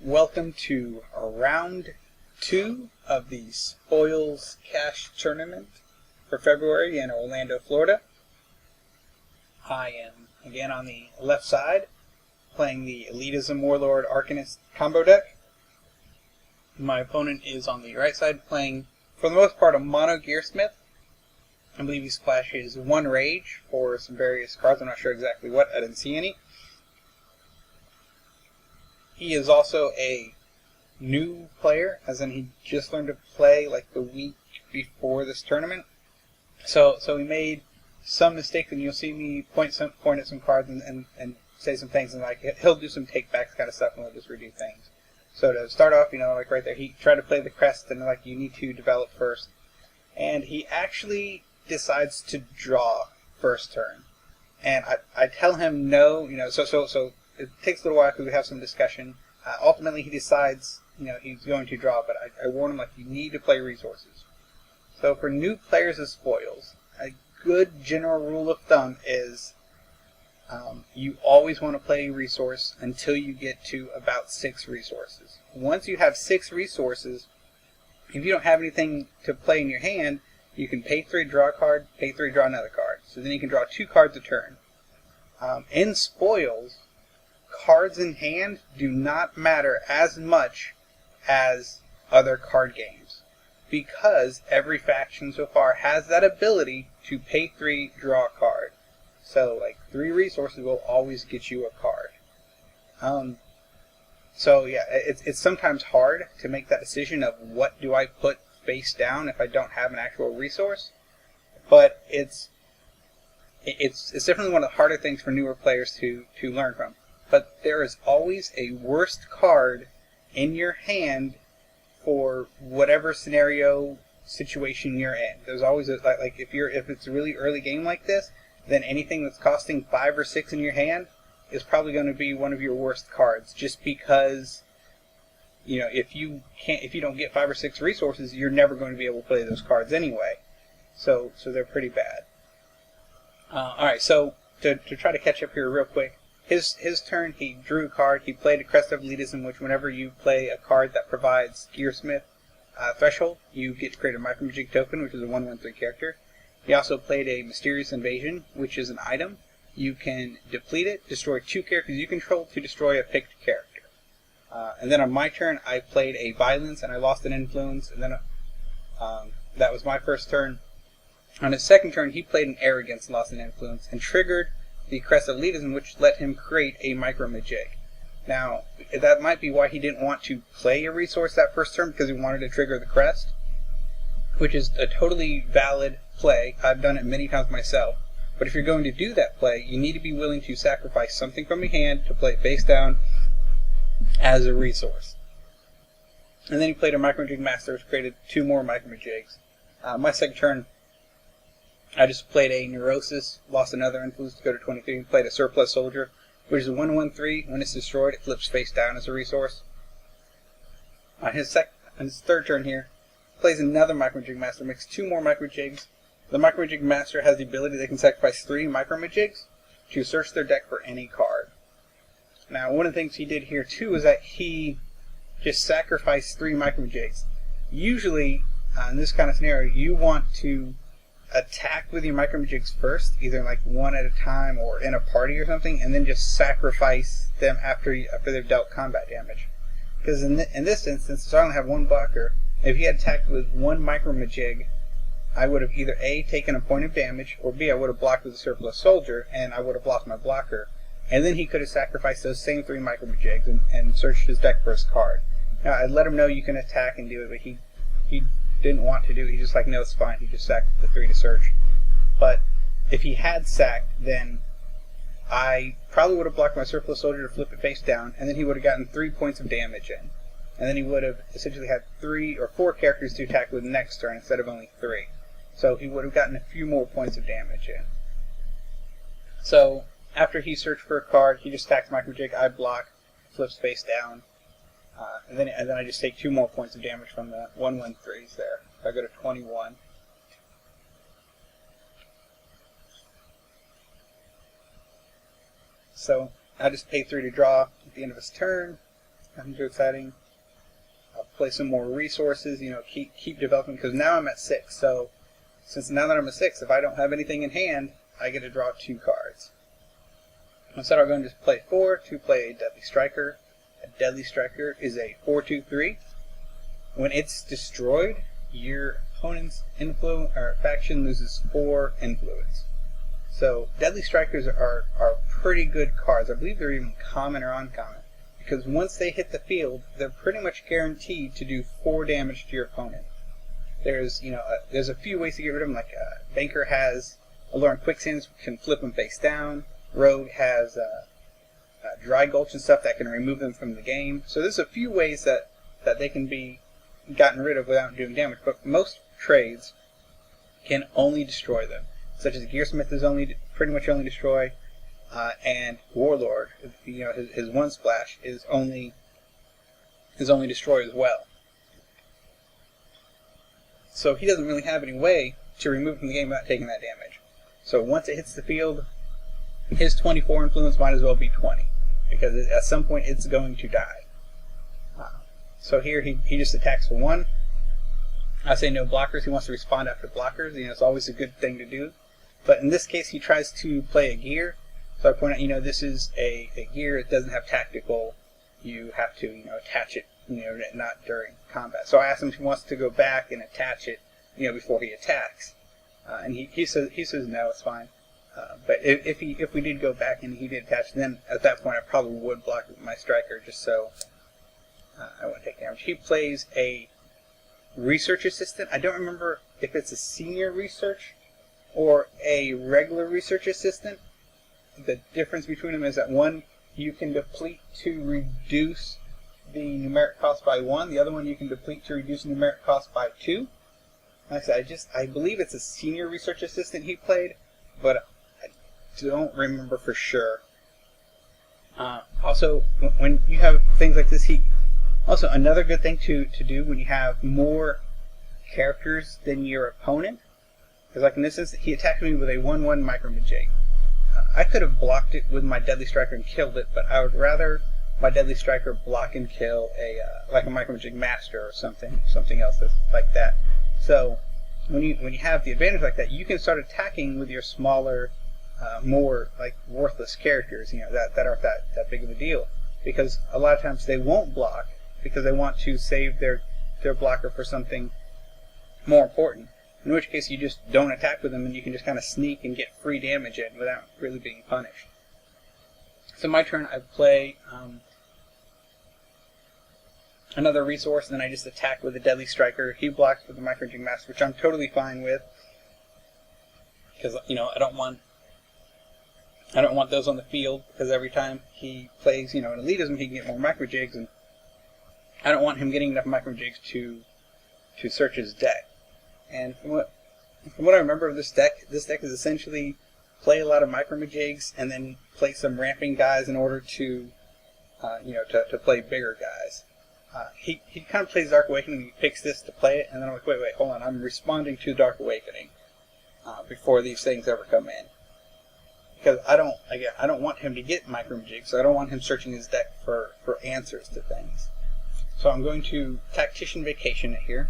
Welcome to round 2 of the Spoils Cash Tournament for February in Orlando, Florida. I am again on the left side playing the Elitism Warlord Arcanist combo deck. My opponent is on the right side playing, for the most part, a mono Gearsmith. I believe he splashes 1 Rage for some various cards. I'm not sure exactly what. I didn't see any. He is also a new player, as in he just learned to play like the week before this tournament. So he made some mistakes, and you'll see me point at some cards and say some things, and like he'll do some takebacks kind of stuff, and we'll just redo things. So to start off, like right there, he tried to play the crest, and like you need to develop first, and he actually decides to draw first turn, and I tell him no, so it takes a little while because we have some discussion. Ultimately, he decides, he's going to draw, but I warn him, like, you need to play resources. So for new players of Spoils, a good general rule of thumb is you always want to play resource until you get to about 6 resources. Once you have 6 resources, if you don't have anything to play in your hand, you can pay 3, draw a card, pay 3, draw another card. So then you can draw 2 cards a turn. In Spoils, cards in hand do not matter as much as other card games, because every faction so far has that ability to pay 3, draw a card. So like 3 resources will always get you a card. So yeah, it's sometimes hard to make that decision of what do I put face down if I don't have an actual resource, but it's definitely one of the harder things for newer players to learn from. But there is always a worst card in your hand for whatever scenario situation you're in. There's always like if it's a really early game like this, then anything that's costing 5 or 6 in your hand is probably going to be one of your worst cards, just because if you don't get 5 or 6 resources, you're never going to be able to play those cards anyway. So they're pretty bad. All right, so to try to catch up here real quick. His turn, he drew a card. He played a Crest of Elitism, which whenever you play a card that provides Gearsmith threshold, you get to create a Micromajig token, which is a 1/1/3 character. He also played a Mysterious Invasion, which is an item. You can deplete it, destroy 2 characters you control to destroy a picked character. And then on my turn, I played a Violence, and I lost an Influence, and then that was my first turn. On his second turn, he played an Arrogance, lost an Influence, and triggered the Crest of Elitism, which let him create a Micromajig. Now, that might be why he didn't want to play a resource that first turn, because he wanted to trigger the Crest, which is a totally valid play. I've done it many times myself. But if you're going to do that play, you need to be willing to sacrifice something from your hand to play it face down as a resource. And then he played a Micromajig Master, which created 2 more Micromajigs. My second turn, I just played a Neurosis, lost another Influence to go to 23, played a Surplus Soldier, which is a 1/1/3. When it's destroyed, it flips face down as a resource. On his third turn here, plays another Micromajig Master, makes 2 more Micromajigs. The Micromajig Master has the ability they can sacrifice 3 Micromajigs to search their deck for any card. Now, one of the things he did here too is that he just sacrificed 3 Micromajigs. Usually, in this kind of scenario, you want to attack with your Micromajigs first, either like one at a time or in a party or something, and then just sacrifice them after they've dealt combat damage. Because in this instance, since I only have 1 blocker, if he had attacked with 1 Micromajig, I would have either A, taken a point of damage, or B, I would have blocked with a Surplus Soldier, and I would have lost my blocker. And then he could have sacrificed those same 3 Micromajigs and searched his deck for his card. Now, I let him know you can attack and do it, but he didn't want to do it. He just like, no, it's fine. He just sacked the 3 to search. But if he had sacked, then I probably would have blocked my Surplus Soldier to flip it face down, and then he would have gotten 3 points of damage in. And then he would have essentially had 3 or 4 characters to attack with next turn instead of only 3. So he would have gotten a few more points of damage in. So after he searched for a card, he just attacks Micromajig, I block, flips face down. And then I just take 2 more points of damage from the 1/1/3s there. So I go to 21. So I just pay 3 to draw at the end of his turn. nothing too exciting. I'll play some more resources, keep developing, because now I'm at 6, so since now that I'm at 6, if I don't have anything in hand, I get to draw 2 cards. Instead I'm going to just play 4 to play a Deadly Striker. A Deadly Striker is a 4/2/3. When it's destroyed, your opponent's faction loses 4 influence. So Deadly Strikers are pretty good cards. I believe they're even common or uncommon, because once they hit the field, they're pretty much guaranteed to do 4 damage to your opponent. There's a few ways to get rid of them. Like Banker has Alluring Quicksands, can flip them face down. Rogue has Dry Gulch and stuff that can remove them from the game. So there's a few ways that they can be gotten rid of without doing damage. But most trades can only destroy them, such as Gearsmith is pretty much only destroy, and Warlord, his 1 splash is only destroy as well. So he doesn't really have any way to remove from the game without taking that damage. So once it hits the field, his 24 influence might as well be 20, because at some point it's going to die. So here he just attacks for 1. I say no blockers. He wants to respond after blockers. It's always a good thing to do. But in this case, he tries to play a gear. So I point out, this is a gear. It doesn't have tactical. You have to, attach it, not during combat. So I asked him if he wants to go back and attach it, before he attacks. And he says no, it's fine. But if we did go back and he did attach, then at that point I probably would block my striker just so I wouldn't take damage. He plays a research assistant. I don't remember if it's a senior research or a regular research assistant. The difference between them is that one you can deplete to reduce the numeric cost by 1. The other one you can deplete to reduce numeric cost by 2. Like I said, I believe it's a senior research assistant he played, but I don't remember for sure. Also, when you have things like this, also another good thing to do when you have more characters than your opponent, because like in this instance, he attacked me with a 1/1 Micromajig. I could have blocked it with my Deadly Striker and killed it, but I would rather my Deadly Striker block and kill a Micromajig Master or something else that's like that. So when you have the advantage like that, you can start attacking with your smaller, more worthless characters, that aren't that big of a deal, because a lot of times they won't block because they want to save their blocker for something more important. In which case you just don't attack with them and you can just kind of sneak and get free damage in without really being punished. So my turn, I play another resource, and then I just attack with a Deadly Striker. He blocks with the Micromajig Master, which I'm totally fine with, because I don't want those on the field, because every time he plays an elitism, he can get more Microjigs, and I don't want him getting enough Microjigs to search his deck. And from what I remember of this deck is essentially play a lot of Micromajigs and then play some ramping guys in order to play bigger guys. He kind of plays Dark Awakening, and he picks this to play it, and then I'm like, wait, hold on, I'm responding to Dark Awakening before these things ever come in. Because I don't want him to get Micromajigs, so I don't want him searching his deck for answers to things. So I'm going to Tactician Vacation it here.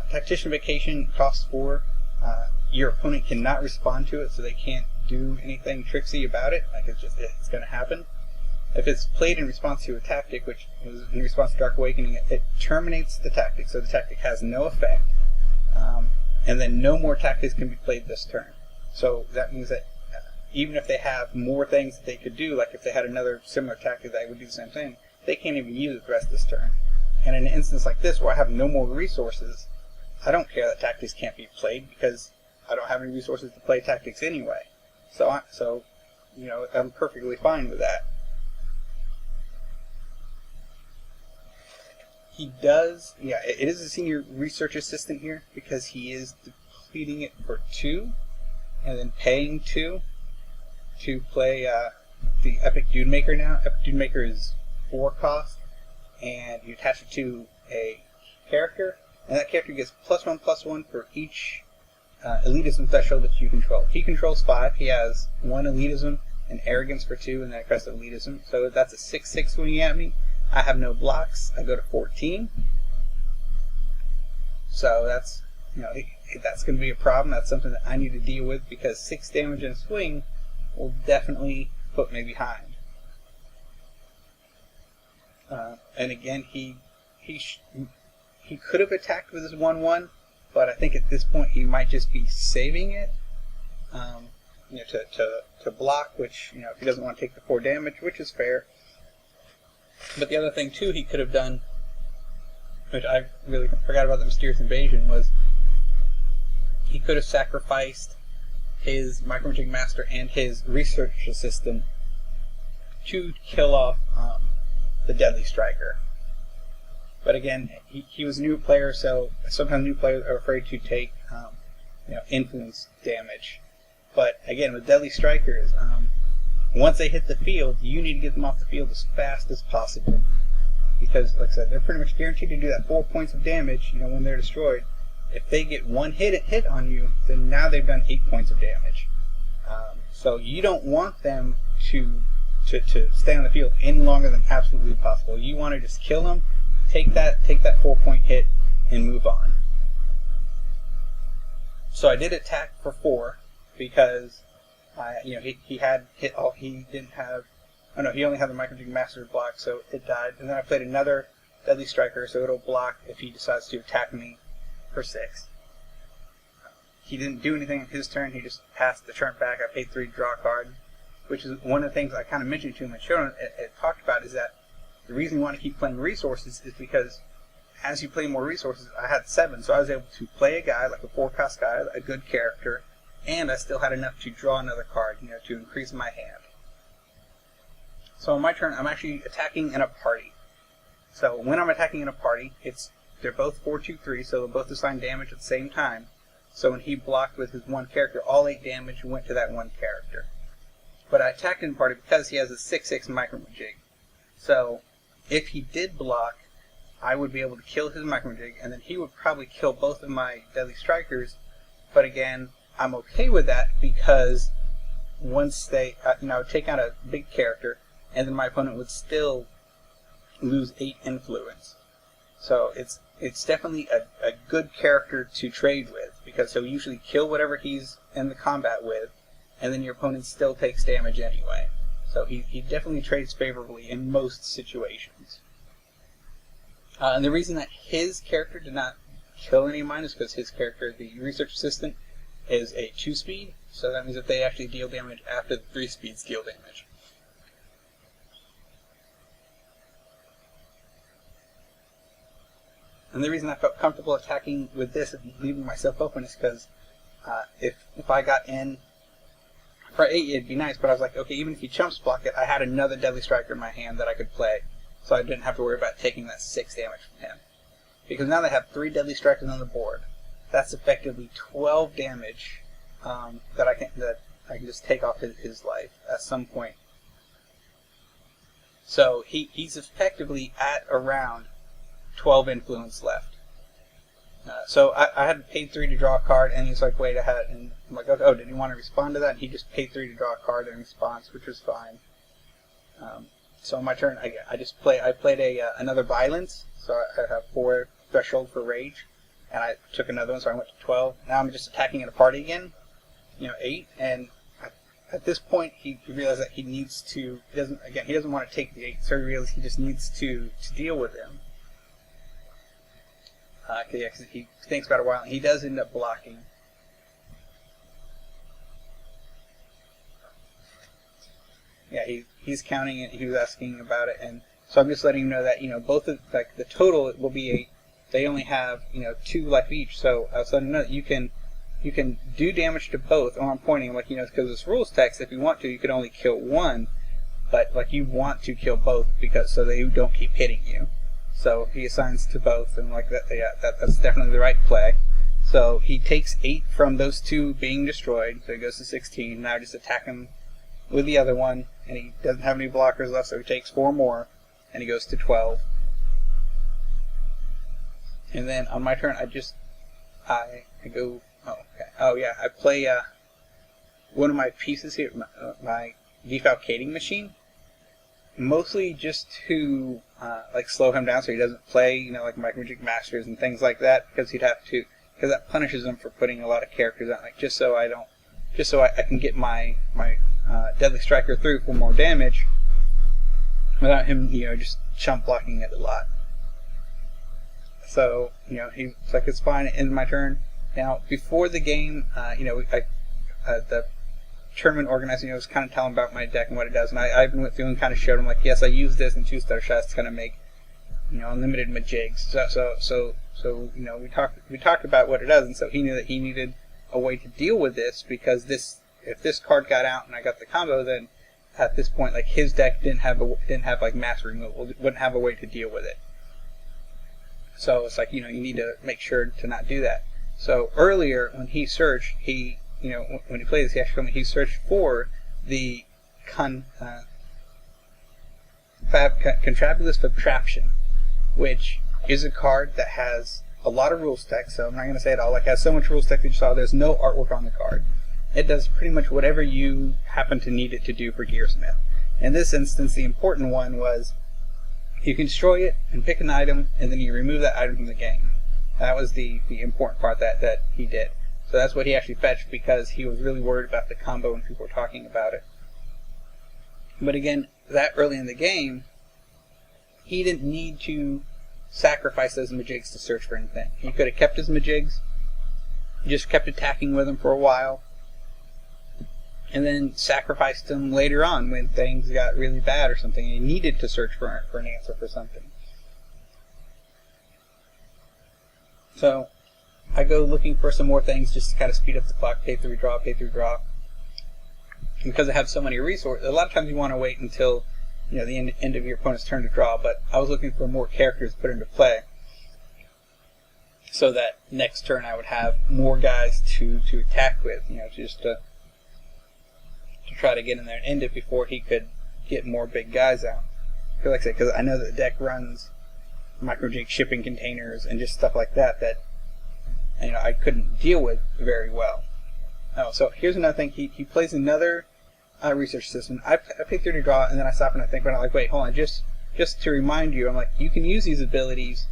Tactician Vacation costs 4. Your opponent cannot respond to it, so they can't do anything tricksy about it. It's going to happen. If it's played in response to a tactic, which was in response to Dark Awakening, it terminates the tactic, so the tactic has no effect. And then no more tactics can be played this turn. So that means that even if they have more things that they could do, like if they had another similar tactic that would do the same thing, they can't even use it the rest of this turn. And in an instance like this, where I have no more resources, I don't care that tactics can't be played, because I don't have any resources to play tactics anyway. So I'm perfectly fine with that. He does, it is a senior research assistant here, because he is depleting it for 2, and then paying 2 to play the Epic Dude Maker now. Epic Dude Maker is 4 cost, and you attach it to a character, and that character gets +1/+1 for each elitism threshold that you control. He controls 5. He has 1 elitism and arrogance for 2, and then a crest of elitism. So that's a 6/6 swinging at me. I have no blocks. I go to 14. So that's, that's going to be a problem. That's something that I need to deal with, because 6 damage in a swing will definitely put me behind. And again, he could have attacked with his 1/1, but I think at this point he might just be saving it, to block, which, if he doesn't want to take the 4 damage, which is fair. But the other thing too he could have done, which I really forgot about the Mysterious Invasion, was he could have sacrificed his Micromaging Master and his Research Assistant to kill off the Deadly Striker. But again, he was a new player, so sometimes new players are afraid to take influence damage. But again, with Deadly Strikers, once they hit the field, you need to get them off the field as fast as possible. Because, like I said, they're pretty much guaranteed to do that 4 points of damage, when they're destroyed. If they get one hit on you, then now they've done 8 points of damage. So you don't want them to stay on the field any longer than absolutely possible. You want to just kill them, take that 4-point hit, and move on. So I did attack for 4 because he had hit all. He didn't have. Oh no, he only had the Micromaging Master block, so it died. And then I played another Deadly Striker, so it'll block if he decides to attack me for 6. He didn't do anything in his turn. He just passed the turn back. I paid 3 to draw a card, which is one of the things I kind of mentioned to him and showed him. It talked about is that the reason you want to keep playing resources is because as you play more resources, I had 7, so I was able to play a guy like a 4-cost guy, a good character, and I still had enough to draw another card, to increase my hand. So on my turn, I'm actually attacking in a party. So when I'm attacking in a party, they're both 4-2-3, so they'll both assign damage at the same time. So when he blocked with his 1 character, all 8 damage went to that 1 character. But I attacked in a party because he has a 6/6 Micromaging. So if he did block, I would be able to kill his Micromaging, and then he would probably kill both of my Deadly Strikers. But again, I'm okay with that because once they, I would take out a big character, and then my opponent would still lose 8 influence. So it's definitely a good character to trade with, because he'll usually kill whatever he's in the combat with, and then your opponent still takes damage anyway. So he definitely trades favorably in most situations. And the reason that his character did not kill any of mine is because his character, the Research Assistant, is a 2-speed, so that means that they actually deal damage after the 3 speeds deal damage. And the reason I felt comfortable attacking with this and leaving myself open is because if I got in for 8, it'd be nice, but I was like, okay, even if he chumps block it, I had another Deadly Striker in my hand that I could play, so I didn't have to worry about taking that 6 damage from him. Because now they have 3 Deadly Strikers on the board. That's effectively 12 damage that I can just take off his life at some point. So he's effectively at around 12 influence left. So I had paid 3 to draw a card, and he's like, wait, I had, and I'm like, oh, did you want to respond to that? And he just paid 3 to draw a card in response, which was fine. So on my turn, I played another Violence, so I have 4 threshold for Rage, and I took another one, so I went to 12. Now I'm just attacking in a party again, 8, and at this point he realized that he needs to, he doesn't want to take the 8, so he realized he just needs to deal with him. Because he thinks about it a while, and he does end up blocking. Yeah, he's counting it. He was asking about it, and so I'm just letting him know that both of the total will be 8. They only have 2 life each, so I was letting him know that you can do damage to both. And I'm pointing because this rules text, if you want to, you could only kill 1, but you want to kill both so they don't keep hitting you. So he assigns to both, and that's definitely the right play. So he takes 8 from those 2 being destroyed, so he goes to 16. Now I just attack him with the other one, and he doesn't have any blockers left, so he takes 4 more, and he goes to 12. And then on my turn, I go. Oh, okay. Oh yeah, I play one of my pieces here, my defalcating machine, mostly just to like slow him down so he doesn't play, like Micromajig Masters and things like that, because that punishes him for putting a lot of characters on, like just so I can get my Deadly Striker through for more damage without him, just chump blocking it a lot. So, he's like, it's fine, it ends my turn. Now, before the game, the tournament organizer, was kind of telling about my deck and what it does, and I went through and kind of showed him, like, yes, I use this in 2 stutter shots to kind of make, unlimited majigs. So we talked about what it does, and so he knew that he needed a way to deal with this, because if this card got out and I got the combo, then at this point, like, his deck didn't have like mass removal, wouldn't have a way to deal with it. So it's like, you need to make sure to not do that. So earlier when he searched, when he played this, he actually told me he searched for the Contrabulous Subtraction, which is a card that has a lot of rules text, so I'm not going to say it all. Like, it has so much rules text that you saw, there's no artwork on the card. It does pretty much whatever you happen to need it to do for Gearsmith. In this instance, the important one was you can destroy it and pick an item, and then you remove that item from the game. That was the important part that he did. So that's what he actually fetched, because he was really worried about the combo when people were talking about it. But again, that early in the game, he didn't need to sacrifice those Majigs to search for anything. He could have kept his Majigs, just kept attacking with them for a while, and then sacrificed them later on when things got really bad or something and he needed to search for an answer for something. So I go looking for some more things just to kind of speed up the clock, pay through draw. Because I have so many resources, a lot of times you want to wait until the end of your opponent's turn to draw, but I was looking for more characters to put into play so that next turn I would have more guys to attack with, just to try to get in there and end it before he could get more big guys out. Like I said, because I know that the deck runs Micromajig shipping containers and just stuff like that I couldn't deal with very well. Oh, so here's another thing. He plays another research system. I pay 30 draw, and then I stop and I think about it, like, wait, hold on, just to remind you, I'm like, you can use these abilities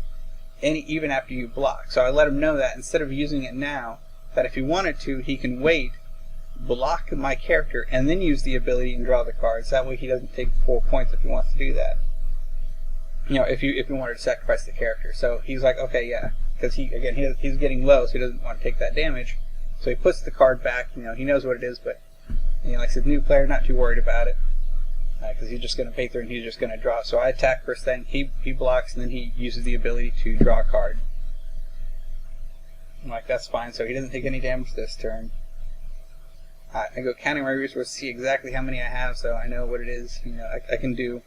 even after you block. So I let him know that instead of using it now, that if he wanted to, he can wait, block my character, and then use the ability and draw the cards. That way he doesn't take 4 points if he wants to do that. If you wanted to sacrifice the character. So he's like, okay, yeah, because he's getting low, so he doesn't want to take that damage. So he puts the card back. He knows what it is, but like I said, new player, not too worried about it, because he's just going to pay through and he's just going to draw. So I attack first thing. He blocks, and then he uses the ability to draw a card. I'm like, that's fine. So he doesn't take any damage this turn. I go counting my resources, see exactly how many I have, so I know what it is. I can do.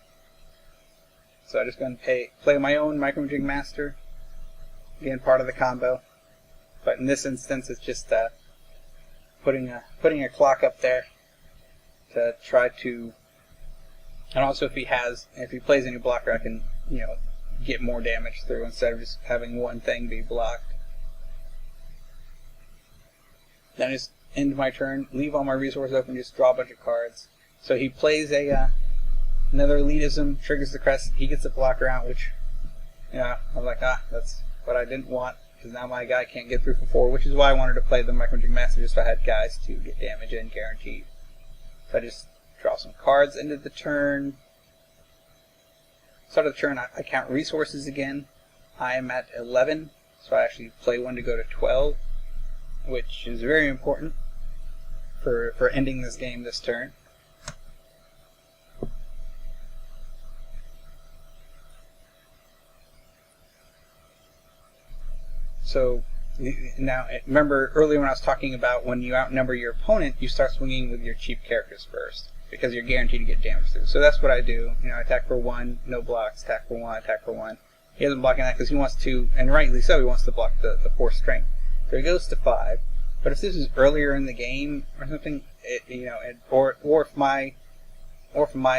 So I just go and play my own Micromajig Master. Again, part of the combo. But in this instance, it's just putting a clock up there to try to. And also, if he plays any blocker, I can get more damage through instead of just having one thing be blocked. Then I just end my turn, leave all my resources open, just draw a bunch of cards. So he plays another elitism, triggers the crest, he gets the blocker out, which I'm like, that's what I didn't want, because now my guy can't get through for 4, which is why I wanted to play the Micromajig Master, just so I had guys to get damage in guaranteed. So I just draw some cards, end of the turn. Start of the turn, I count resources again. I am at 11, so I actually play one to go to 12, which is very important for ending this game this turn. So now, remember earlier when I was talking about when you outnumber your opponent, you start swinging with your cheap characters first, because you're guaranteed to get damage through. So that's what I do. I attack for 1, no blocks, attack for 1, attack for 1. He isn't blocking that because he wants to, and rightly so, he wants to block the 4 strength. So he goes to 5. But if this is earlier in the game or something, or if my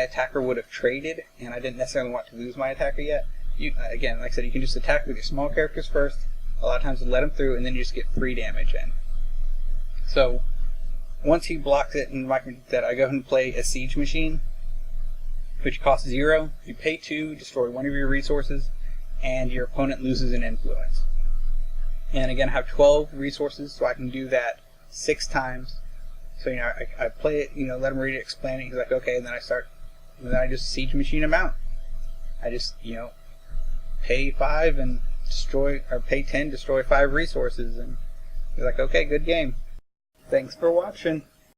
attacker would have traded and I didn't necessarily want to lose my attacker yet, again, like I said, you can just attack with your small characters first. A lot of times, let him through, and then you just get free damage in. So once he blocks it, and that I go ahead and play a siege machine, which costs 0. You pay 2, destroy one of your resources, and your opponent loses an influence. And again, I have 12 resources, so I can do that 6 times. So, I play it, let him read it, explain it. He's like, okay, and then I just siege machine him out. I just, pay 5 and pay 10, destroy 5 resources, and he's like, okay, good game. Thanks for watching.